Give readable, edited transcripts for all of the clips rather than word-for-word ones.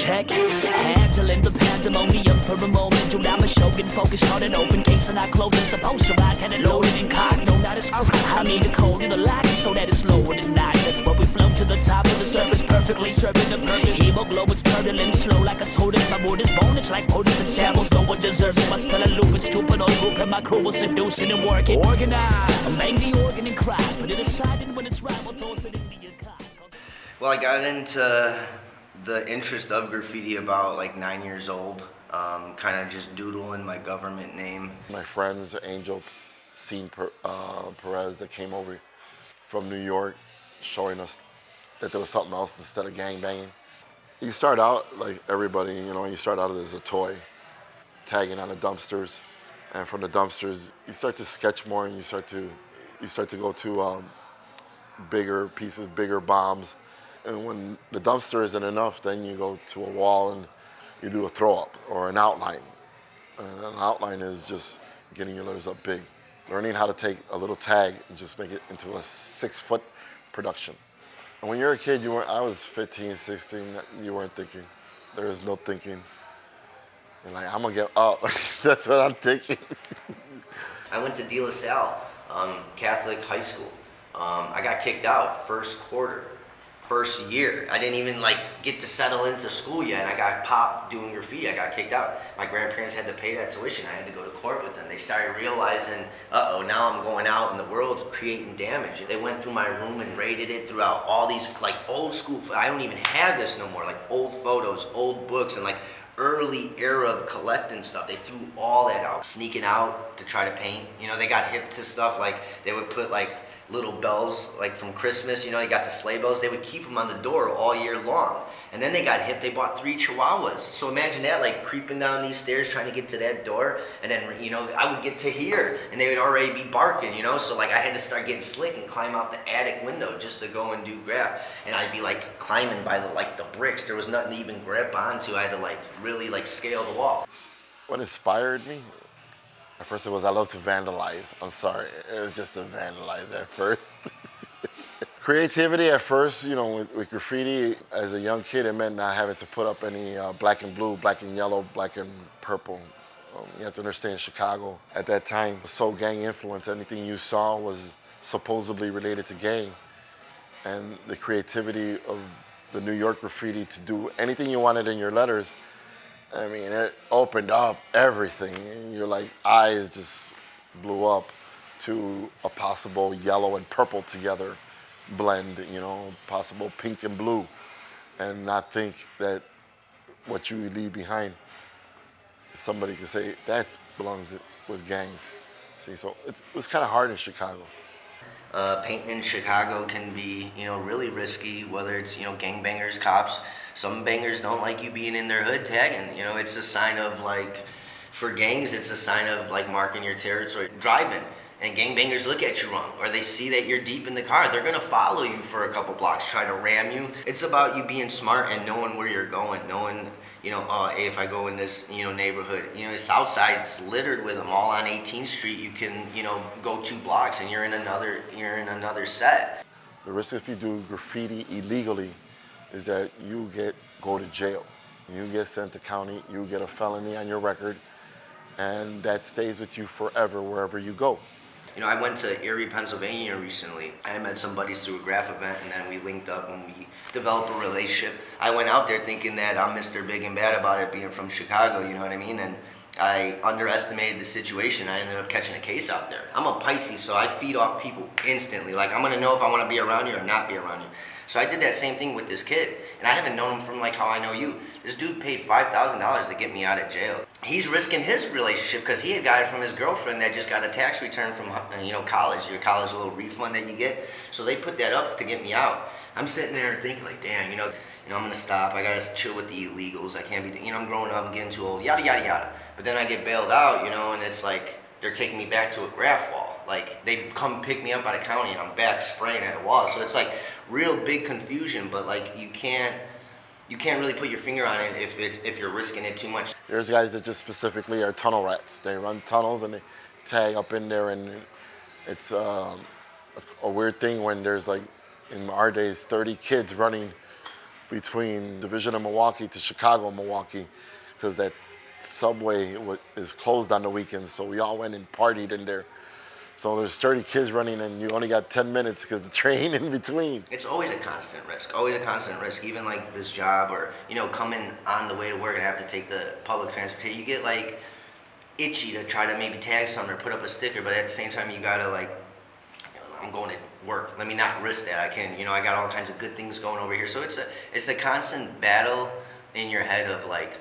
check. Handling the pandemonium for a moment. Dude, I'm a shogun, focused on an open case and I close it. Supposed to ride, had it loaded and cocked. No, not as I mean the cold in the lock so that it's lower than not. Just but we float to the top of the surface, perfectly serving the purpose. Hemoglobin's curdling slow like a tortoise. My mood is bonus like potions and shambles. No one deserves it, but still a loop. It's stupid old group and my crew will seducing and working. Organize, bang the organ and cry. Put it aside and when it's right, we'll toss it into your cock. Well, I got into the interest of graffiti about like 9 years old. Kind of just doodling my government name. My friends, Angel, Perez, that came over from New York, showing us that there was something else instead of gang banging. You start out like everybody, you know, you start out as a toy, tagging on the dumpsters, and from the dumpsters you start to sketch more, and you start to go to bigger pieces, bigger bombs, and when the dumpster isn't enough, then you go to a wall and you do a throw up or an outline. And an outline is just getting your letters up big, learning how to take a little tag and just make it into a 6-foot production. And when you're a kid, I was 15, 16, you weren't thinking. There was no thinking. And like, I'm gonna get up. That's what I'm thinking. I went to De La Salle, Catholic high school. I got kicked out first quarter, first year. I didn't even like get to settle into school yet, and I got popped doing graffiti. I got kicked out. My grandparents had to pay that tuition. I had to go to court with them. They started realizing, uh-oh, now I'm going out in the world creating damage. They went through my room and raided it throughout all these like old school, I don't even have this no more, like old photos, old books, and like early era of collecting stuff. They threw all that out. Sneaking out to try to paint. You know, they got hip to stuff like they would put like little bells like from Christmas, you know, you got the sleigh bells, they would keep them on the door all year long. And then they got hip, they bought 3 chihuahuas. So imagine that, like creeping down these stairs trying to get to that door, and then, you know, I would get to here and they would already be barking, you know, so like I had to start getting slick and climb out the attic window just to go and do graph. And I'd be like climbing by the bricks. There was nothing to even grab onto. I had to like really like scale the wall. What inspired me? At first it was I love to vandalize. I'm sorry, it was just to vandalize at first. Creativity at first, you know, with graffiti, as a young kid, it meant not having to put up any black and blue, black and yellow, black and purple. You have to understand Chicago at that time was so gang influenced. Anything you saw was supposedly related to gang. And the creativity of the New York graffiti to do anything you wanted in your letters, I mean, it opened up everything. And your like eyes just blew up to a possible yellow and purple together blend, you know, possible pink and blue, and not think that what you leave behind, somebody could say that belongs with gangs. See, so it was kind of hard in Chicago. Painting in Chicago can be, you know, really risky, whether it's, you know, gangbangers, cops. Some bangers don't like you being in their hood tagging. You know, it's a sign of like, for gangs, it's a sign of like marking your territory. Driving, and gangbangers look at you wrong, or they see that you're deep in the car. They're gonna follow you for a couple blocks, try to ram you. It's about you being smart and knowing where you're going, knowing, you know, hey, if I go in this, you know, neighborhood, you know, the South Side's littered with them. All on 18th Street, you can, you know, go 2 blocks and you're in another set. The risk if you do graffiti illegally is that you go to jail. You get sent to county, you get a felony on your record, and that stays with you forever wherever you go. You know, I went to Erie, Pennsylvania recently. I met some buddies through a graph event, and then we linked up and we developed a relationship. I went out there thinking that I'm Mr. Big and Bad about it being from Chicago, you know what I mean? And I underestimated the situation. I ended up catching a case out there. I'm a Pisces, so I feed off people instantly. Like, I'm gonna know if I wanna be around you or not be around you. So I did that same thing with this kid, and I haven't known him from like how I know you. This dude paid $5,000 to get me out of jail. He's risking his relationship because he had got it from his girlfriend that just got a tax return from, you know, college, your college little refund that you get. So they put that up to get me out. I'm sitting there thinking like, damn, you know, I'm gonna stop. I gotta chill with the illegals. I can't be, you know, I'm growing up, I'm getting too old, yada yada yada. But then I get bailed out, you know, and it's like they're taking me back to a graph wall. Like, they come pick me up out of county and I'm back spraying at a wall. So it's like real big confusion, but like you can't really put your finger on it if you're risking it too much. There's guys that just specifically are tunnel rats. They run tunnels and they tag up in there, and it's a weird thing when there's like, in our days, 30 kids running between Division of Milwaukee to Chicago, Milwaukee, because that subway is closed on the weekends. So we all went and partied in there. So there's 30 kids running and you only got 10 minutes because the train in between. It's always a constant risk, even like this job or, coming on the way to work and have to take the public transportation. You get like itchy to try to maybe tag something or put up a sticker, but at the same time you gotta like, I'm going to work. Let me not risk that. I got all kinds of good things going over here. So it's a constant battle in your head of like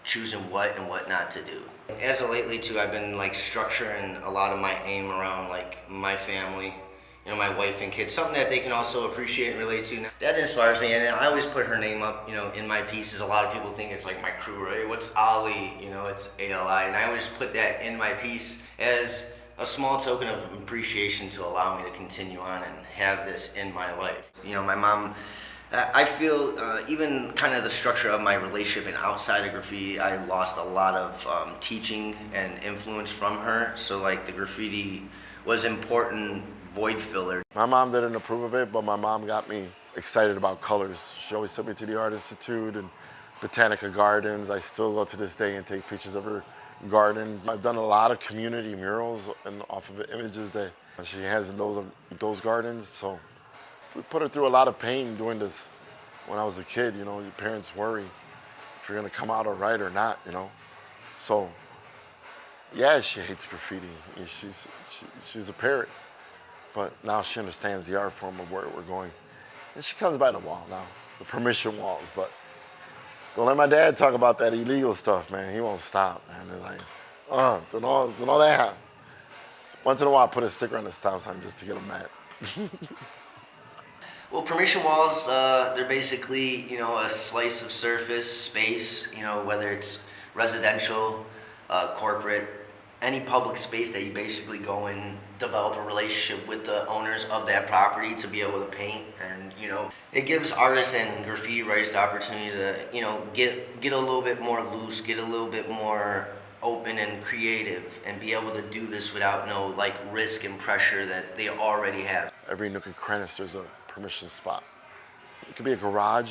choosing what and what not to do. As of lately too, I've been like structuring a lot of my aim around like my family, my wife and kids, something that they can also appreciate and relate to. That inspires me, and I always put her name up, in my pieces. A lot of people think it's like my crew, right? What's Ali? It's ALI, and I always put that in my piece as a small token of appreciation to allow me to continue on and have this in my life. My mom, I feel even kind of the structure of my relationship and outside of graffiti, I lost a lot of teaching and influence from her. So like the graffiti was important void filler. My mom didn't approve of it, but my mom got me excited about colors. She always took me to the Art Institute and Botanica Gardens. I still go to this day and take pictures of her garden. I've done a lot of community murals and off of images that she has in those gardens. So we put her through a lot of pain doing this when I was a kid. Your parents worry if you're gonna come out all right or not, So yeah, she hates graffiti. She's a parrot. But now she understands the art form of where we're going. And she comes by the wall now, the permission walls. But don't let my dad talk about that illegal stuff, man. He won't stop, man. It's like, don't know that. Once in a while, I put a sticker on the stop sign just to get him mad. Well, permission walls, they're basically, a slice of surface, space, whether it's residential, corporate, any public space that you basically go and develop a relationship with the owners of that property to be able to paint. And, it gives artists and graffiti writers the opportunity to, get a little bit more loose, get a little bit more open and creative, and be able to do this without no, like, risk and pressure that they already have. Every nook and cranny, there's a permission spot. It could be a garage,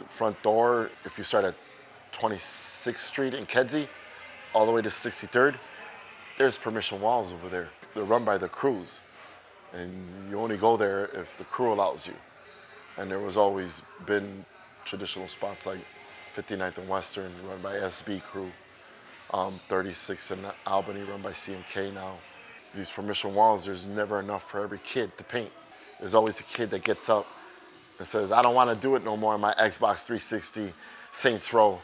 front door. If you start at 26th Street in Kedzie, all the way to 63rd, there's permission walls over there. They're run by the crews, and you only go there if the crew allows you. And there was always been traditional spots like 59th and Western, run by SB crew, 36th and Albany, run by CMK now. These permission walls, there's never enough for every kid to paint. There's always a kid that gets up and says, I don't want to do it no more on my Xbox 360 Saints Row.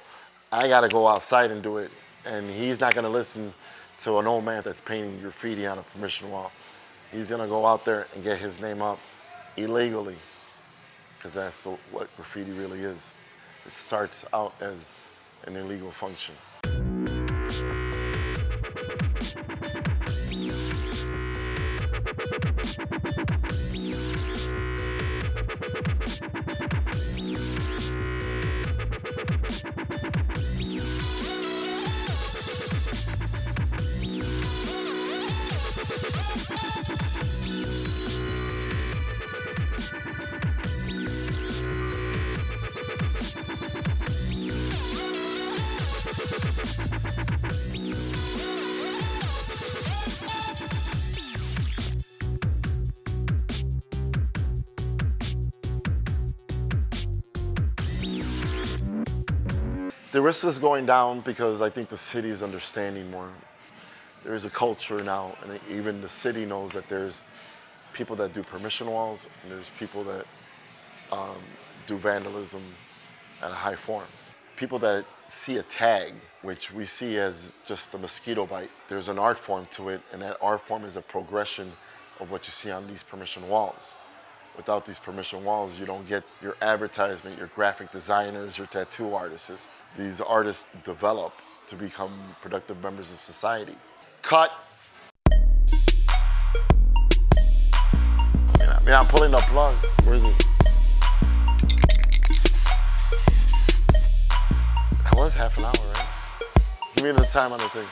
I got to go outside and do it. And he's not going to listen to an old man that's painting graffiti on a permission wall. He's going to go out there and get his name up illegally, because that's what graffiti really is. It starts out as an illegal function. The risk is going down because I think the city is understanding more. There is a culture now, and even the city knows that there's people that do permission walls, and there's people that do vandalism at a high form. People that see a tag, which we see as just a mosquito bite, there's an art form to it, and that art form is a progression of what you see on these permission walls. Without these permission walls, you don't get your advertisement, your graphic designers, your tattoo artists. These artists develop to become productive members of society. Cut. I'm pulling the plug. Where is it? That was half an hour, right? Give me the time on the thing.